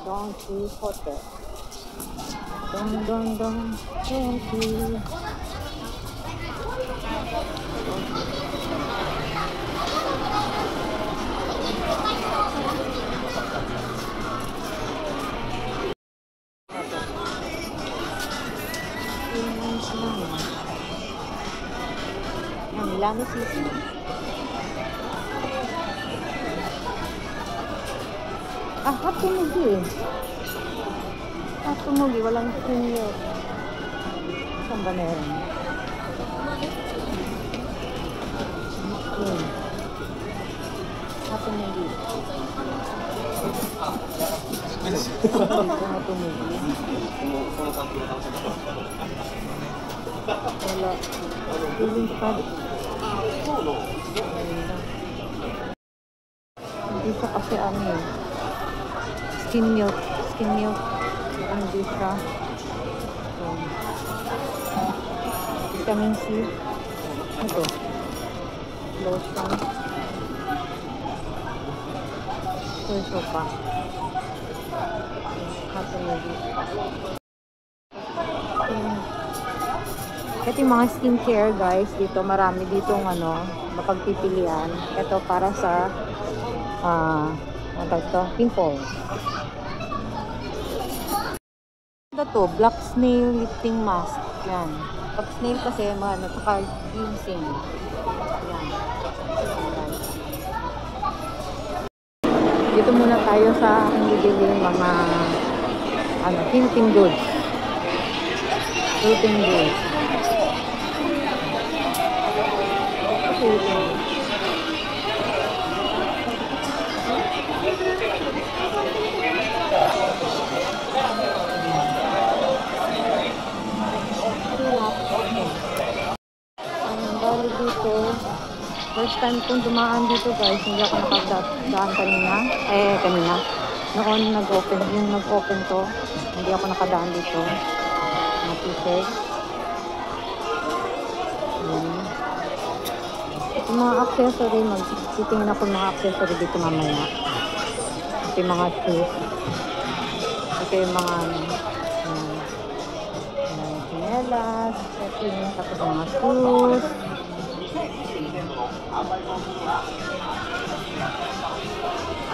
Donkey Hotel. Dong dong dong donkey. Milano City. Hatumugi. Hatumugi, walang senior. Saan ba meron? Hatumugi. Hatumugi. Wala. Feeling pad. Hindi siya kasi ano eh. Skim milk. Hindi siya. Vitamin C. Ito. Lotion. Ito pa. Hatumugi. Ito yung mga skincare guys. Dito marami ditong mapagpipilian. Ito para sa pimples. Ito to, black snail lifting mask. Yan. Pag snail kasi, saka ginseng. Yan. Dito muna tayo sa aking bibiling mga hinting goods. Hinting goods. Bali dito, first time kong dumaan dito guys, hindi ako nakadaan kanina. Noon nag-open to, hindi ako nakadaan dito. Mga t-shirt. Yung mga accessory, magsitingin ako ng mga accessory dito mamaya. Ito yung mga shoes. Ito yung mga chinelas. Ito yung tapos mga shoes.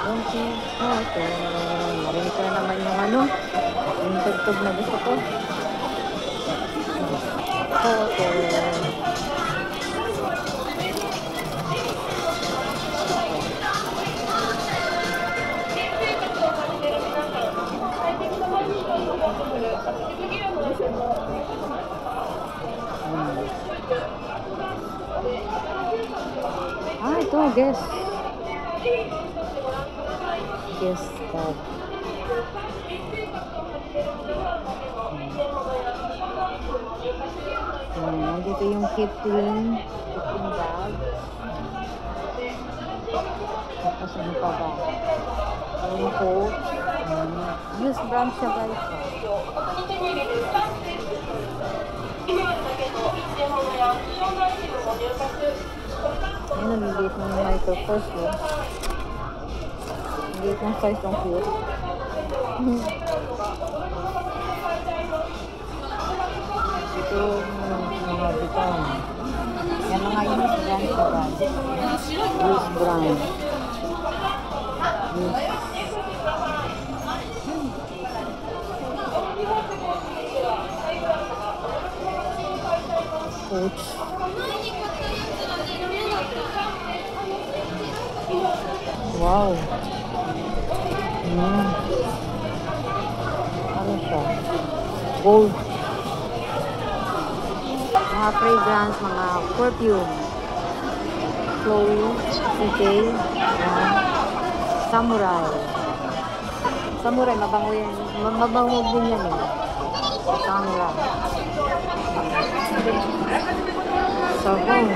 Okay. Marinig ko na naman yung tugtog na gusto ko. Okay. Ito, guess card. Nandito yung Kipling bag. Tapos ano pa ba? Yung coat. Use brand siya guys. Naliliit ng micro first mo. Naliliit ng size ng cute. Ito mga vitamin. Yan mga use brand sa brand. Use brand. Coach. Wow. Ano siya? Gold. Mga fragrance, mga perfume. Chloe, CK, Samurai. Samurai, mabango yan. Mabango din yan eh. Samurai. Sabon.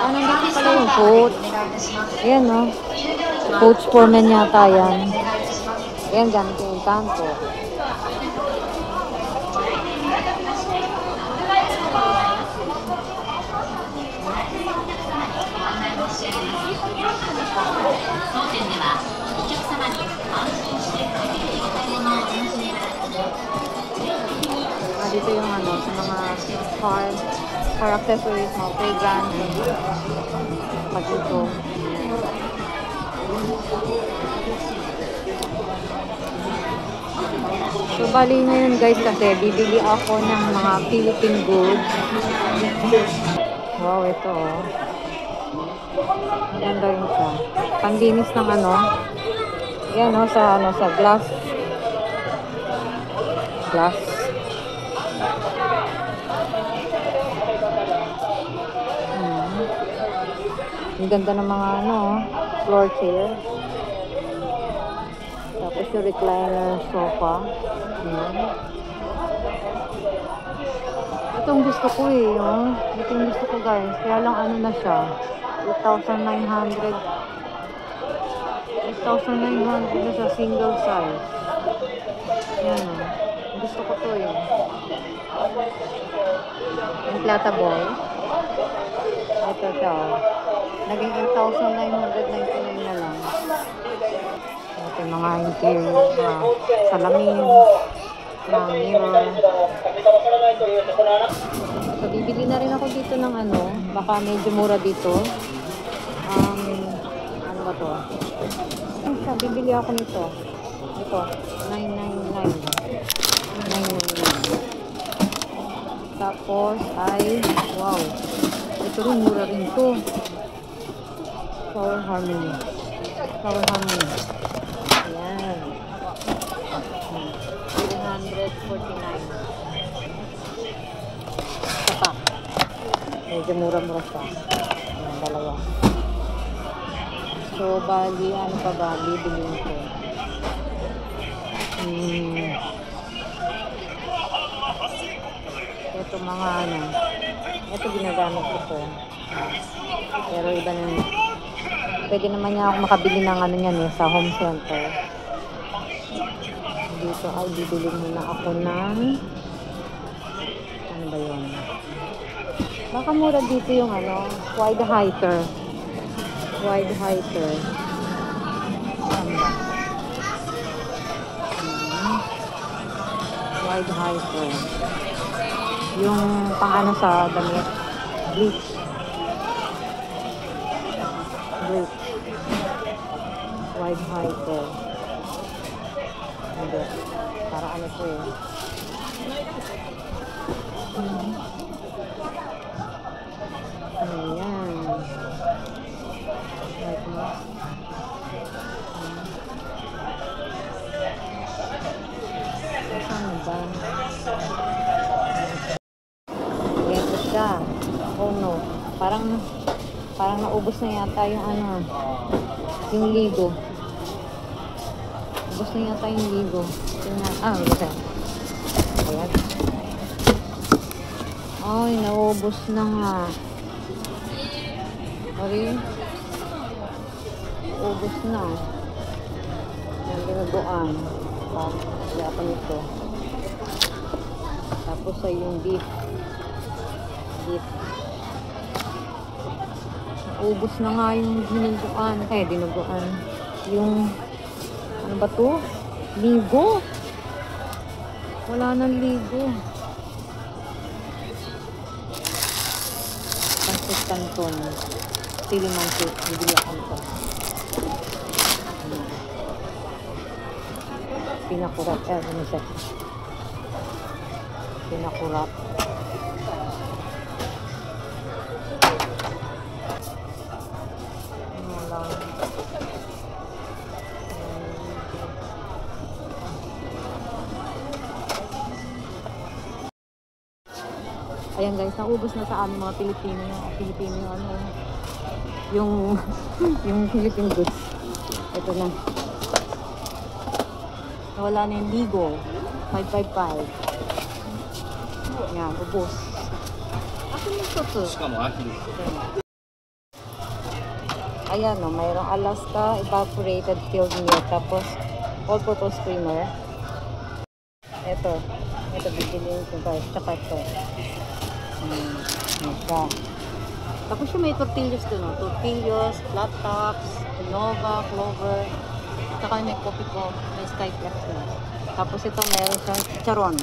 Nandito pala yung coach. Ayan no. Coach Foreman yata yan. Ayan, ganito yung kanto. car accessories, mga fragrance, pag ito. So, bali ngayon guys kasi bibili ako ng mga Philippine goods. Wow, ito oh. Maganda rin siya. Pandinis ng ano. Yan oh, sa glass. Ang ganda ng mga ano, floor chair. Tapos yung recliner sofa. Ayan. Itong gusto ko eh. Oh. Itong gusto ko guys. Kaya lang ano na siya. 8,900. 8,900 na siya. Single size. Ayan oh. Gusto ko to eh. Inflatable. Ito siya oh. Naging 8,999 na lang. Ito mga interior na salamin, na mirror. So, bibili na rin ako dito ng ano, baka medyo mura dito. Ano ba to? So, bibili ako nito. Ito, 999. Tapos ay, wow, ito rin, mura rin to. Flower Harmony. Ayan. 349. Ito pa. Medyo mura-mura siya. Ayan, dalawa. So, bali, ano pa ba? Bibilin ko. Ito mga ano. Ito ginagamit ko to. Pero iba na. Pwede naman niya ako makabili ng ano niyan eh, sa home center. Dito ay bibili muna ako ng ano ba yun? Baka mura dito yung ano, wide highter. Saan ba? Wide highter. Yung pang ano sa damit. Bleach. Wide highter. Hindi. Para ano po eh. Ayan. Right mo. Saan ba? Ayan po siya. Oh no. Parang naubos na yata yung ano. Yung ligo. Ubos na yata yung ligo. Wala. Ayan. Ay, naubos na nga. Sorry. Ubos na. Yung binaguan. Kaya pa nito. Tapos ay yung beef. Ubos na nga yung dinuguan. Dinuguan. Yung, ano ba to? Ligo. Wala nang ligo. Pancit Canton. Silimancit. Bibili ako nito. Pinakurap. Ano siya? Pinakurap. Ayan guys, naubos na sa amin mga Pilipino ano, yung Philippine goods. Ito na. Wala na yung ligo. 555. Yan, ubos. Akin yung soto. Ayan no, mayroong Alaska evaporated filled milk. Tapos all-purpose creamer. Ito bibiliin ko guys. Tsaka ito. Tapos yung may tortillas doon, no? Tortillas, flat tops, Nova, Clover, saka may coffee ko, may Skyflex na. Tapos ito meron siyang chicharon.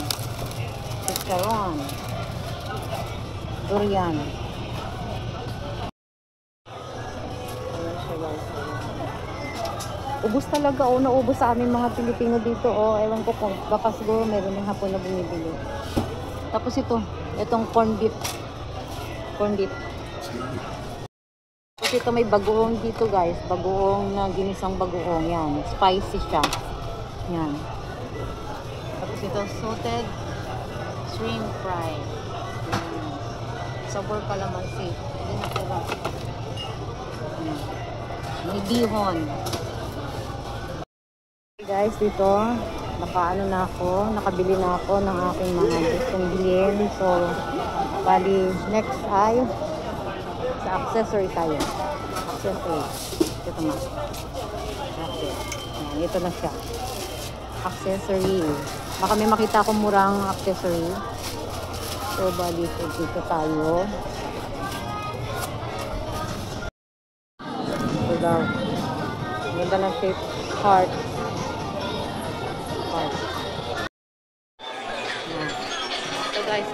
Durian. Ayan siya guys. Ubus talaga, oh. Naubos sa amin mga Pilipino dito, oh. Ewan ko kung baka siguro meron ng hapon na bumibili. Tapos itong corn beef. Corn beef. Tapos ito may bagoong dito guys. Bagoong na ginisang bagoong. Yan. Spicy siya. Yan. Tapos ito salted shrimp fry. Yan. Sabor calamansi. Hindi na pala. May bihon. Guys, dito nakabili na ako ng aking mga gustong bilhin. So, bali, next ay sa accessory tayo. Accessory. Ito na. Okay. Ito na siya. Accessory. Baka may makita akong murang accessory. So, bali, dito tayo. Ito daw. Ganda ng shape. Heart. Ito guys,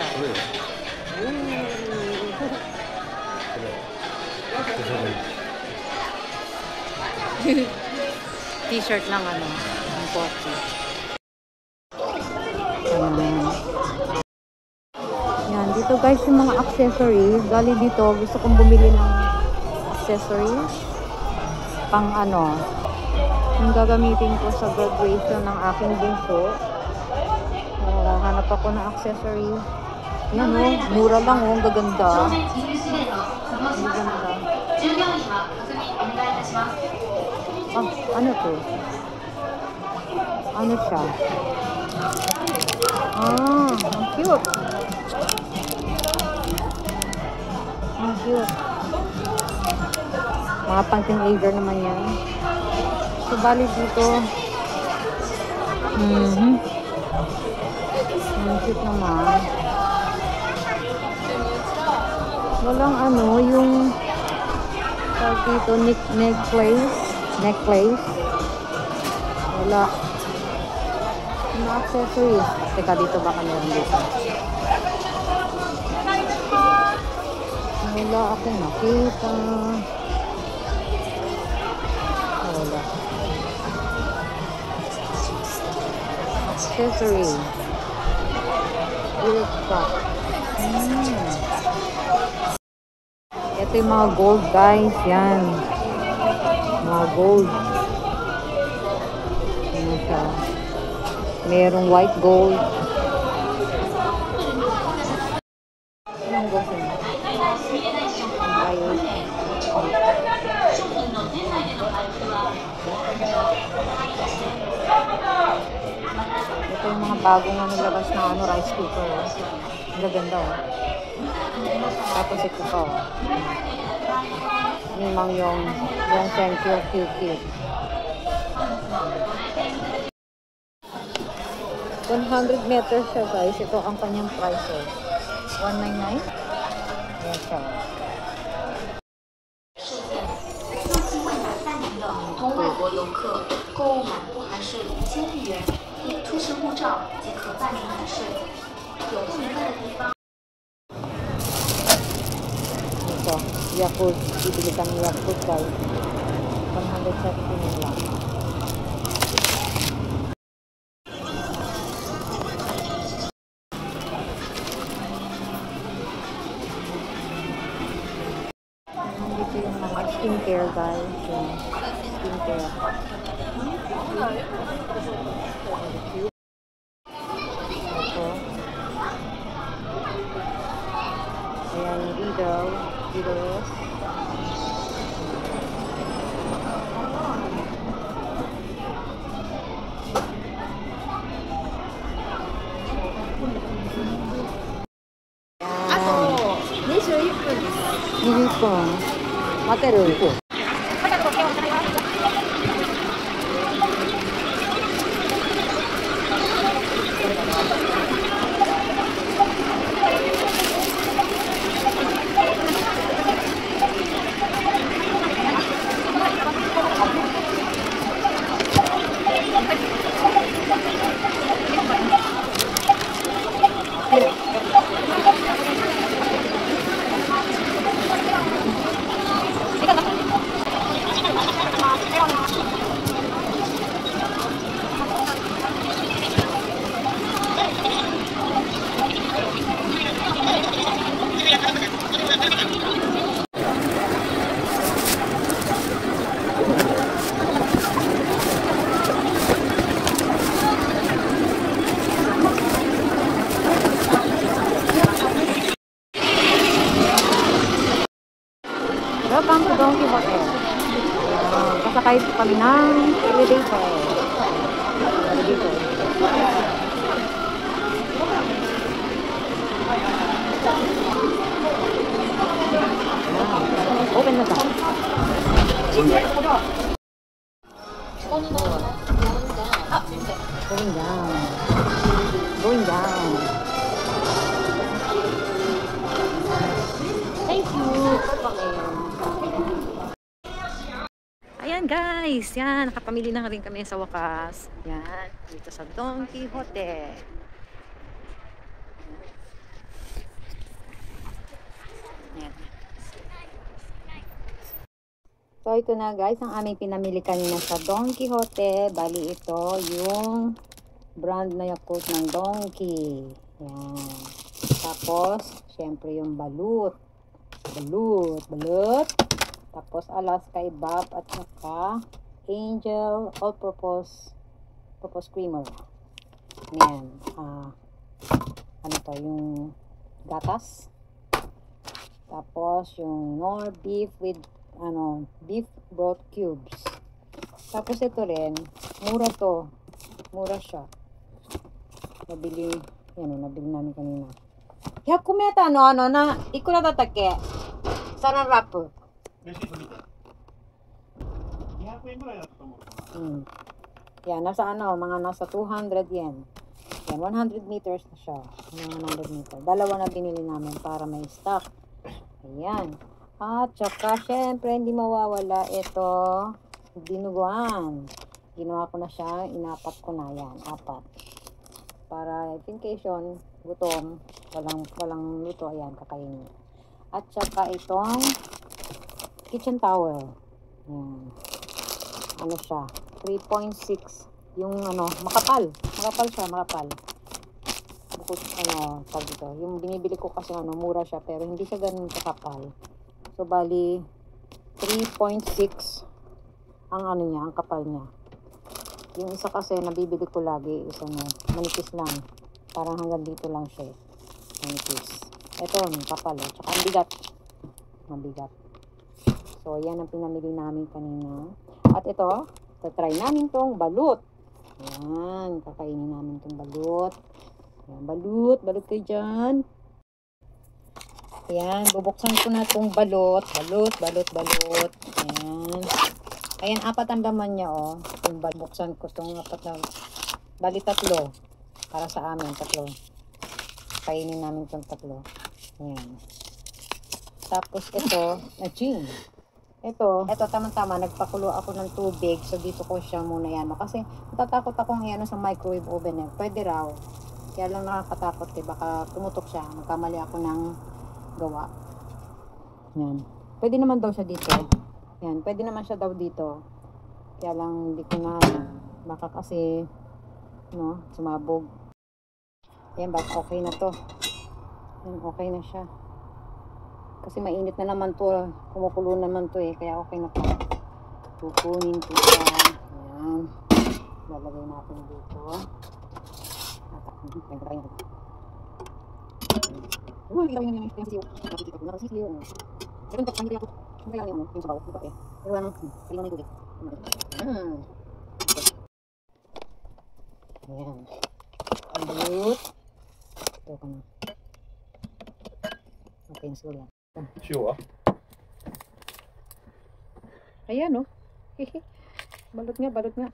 T-shirt lang ng Pocky. Yan, dito guys yung mga accessories. Gali dito, gusto kong bumili ng accessories. Pang yung gagamitin ko sa graduation ng aking bunso. Hanap ako ng accessory. Yan mura lang ang gaganda. Ang gaganda. Ano to? Ano siya? Ang cute. Ang cute. Mga pang-teenager naman yan. So, bali dito. Ang cute naman. Walang yung dito, necklace. Wala. Yung accessories. Teka, dito baka meron dito. Wala akong nakita. Wala. Accessory. Ito yung mga gold guys. Yan. Mga gold. Ano siya? Merong white gold. Anong gold yun? Ito yung mga bagong nilabas na rice cooker. Ang gaganda Tapos ito pa yung Sencure cute. 100 meters siya guys. Ito ang kanyang price 199. Ayan siya. 通外国游客购物满不含税5000日元，以出示护照即可办理免税。有不明白的地方。 Ito, Yakult. Bibili kami Yakult guys. 117 lang. Dito yung mga skincare guys. Skincare. Ito. Ayan, Didos. Nihipon. Materu. Sasakay po kami ng elevator. Open na siya. Going down. Going down. Thank you. Ayan guys, yan, nakapamili na rin kami sa wakas. Yan, dito sa Don Quijote. Yan. So ito na guys, ang aming pinamili kanina sa Don Quijote. Bali ito yung brand na Yakult ng Donkey. Yan. Tapos, syempre yung balut. Balut. Tapos Alaska Ibab at saka Angel All-Purpose Creamer. Yan. Ano to, yung gatas. Tapos yung Knorr beef with beef broth cubes. Tapos ito rin, mura to. Mura siya. Nabili namin kanina. 100メーターのいくらだったっけ？サランラップ。レシート見て。200円ぐらいだったと思う。Yan, nasa 200 yen. Yan, 100 meters na siya. 100 meters. Dalawa na binili namin para may stock. Ayan. At saka, syempre, hindi mawawala ito, dinuguan. Ginawa ko na siya, inapat ko na yan, 4. Para, in case yun, gutom, walang luto, ayan, kakainin. At saka itong kitchen towel. Ayan. Ano siya, 3.6. Yung makapal. Makapal siya, makapal. Bukod, tawag dito. Yung binibili ko kasi mura siya, pero hindi siya ganun kakapal. So, bali, 3.6 ang niya, ang kapal niya. Yung isa kasi, nabibili ko lagi, isa manipis lang. Parang hanggang dito lang siya. Manipis. Ito, kapal. Tsaka ang bigat. Mabigat. So, yan ang pinamili namin kanina. At ito, try namin tong balut. Yan, kakainin namin tong balut. Yan, balut kayo dyan. Ayan, bubuksan ko na itong balot. Balot. Ayan. Ayan, 4 ang laman niya, oh. Yung buksan ko itong 4 na, bali 3. Para sa amin, 3. Kainin namin itong 3. Ayan. Tapos ito, gin. Ito, tama-tama, nagpakulo ako ng tubig. So, dito ko siya muna yan. Kasi, natatakot akong sa microwave oven. Pwede raw. Kaya lang nakakatakot, baka tumutok siya. Magkamali ako ng gawa. Yan. Pwede naman daw siya dito. Yan. Pwede naman siya daw dito. Kaya lang hindi ko na baka kasi sumabog. Yan. Baka okay na to. Yan. Okay na siya. Kasi mainit na naman to. Kumukulo naman to kaya okay na to. Kukunin ko siya. Yan. Lalagay natin dito. Uy, kita yung sisiyo. Nakikita ko na sisiyo. Meron ka pangili ako. Ang kailangan yung sabaw. Yung kape. Pero kailangan yung tubig. Ayan. Balut. Ito ka na. Okay, siguro lang. Sure. Ayan, balot nga.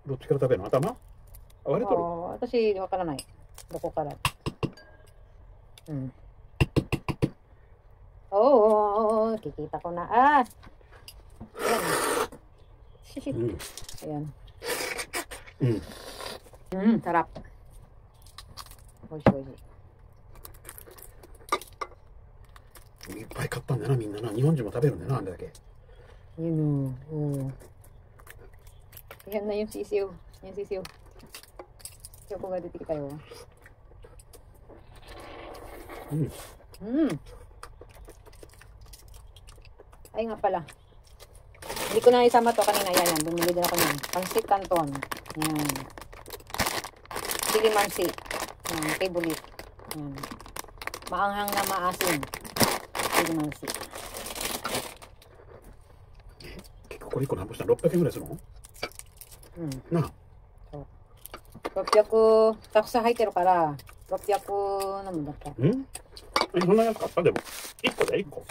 どっちから食べるの？頭？割れとる？私、わからない。どこから。Kikita ko na. Ayan. Ayan. Sarap. Oishi. いっぱい買ったんだな、みんなな。日本人も食べるんだな、あれだけ。Yan na yung sisiw. Yung sisiw. Choco nga dito kayo. Ay nga pala. Hindi ko na isama to kanina. Yan. Bumili din ako niyan. Pansit Canton. Yan. Silimansi. Yan. Kibulit. Yan. Maanghang na maasim. Silimansi. これ1個何本したら600円ぐらいするのうん。なあ。 600、たくさん入ってるから、600なんだっけ。んそんな安かったでも。1個で1個。こ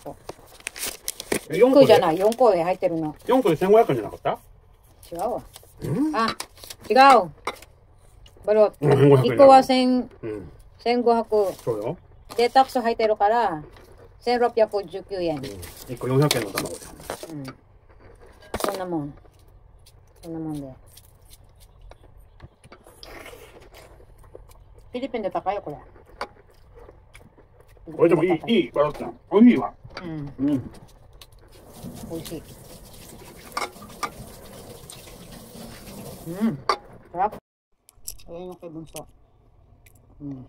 こ。 4 1個で個じゃない、4個で入ってるの。 4個で1500円じゃなかった？違うわ。うんあ、違う。バロうん1500 1個は1000、うん。 1500そうよ。で、タクス入ってるから、1619円。1個400円の卵じゃん。うん。そんなもん。そんなもんで。フィリピンで高いよ、これ。これでもいいバロッちゃん。おいしいわ。うん。うん。美味しい。うん。辛く。の気分そう。うん。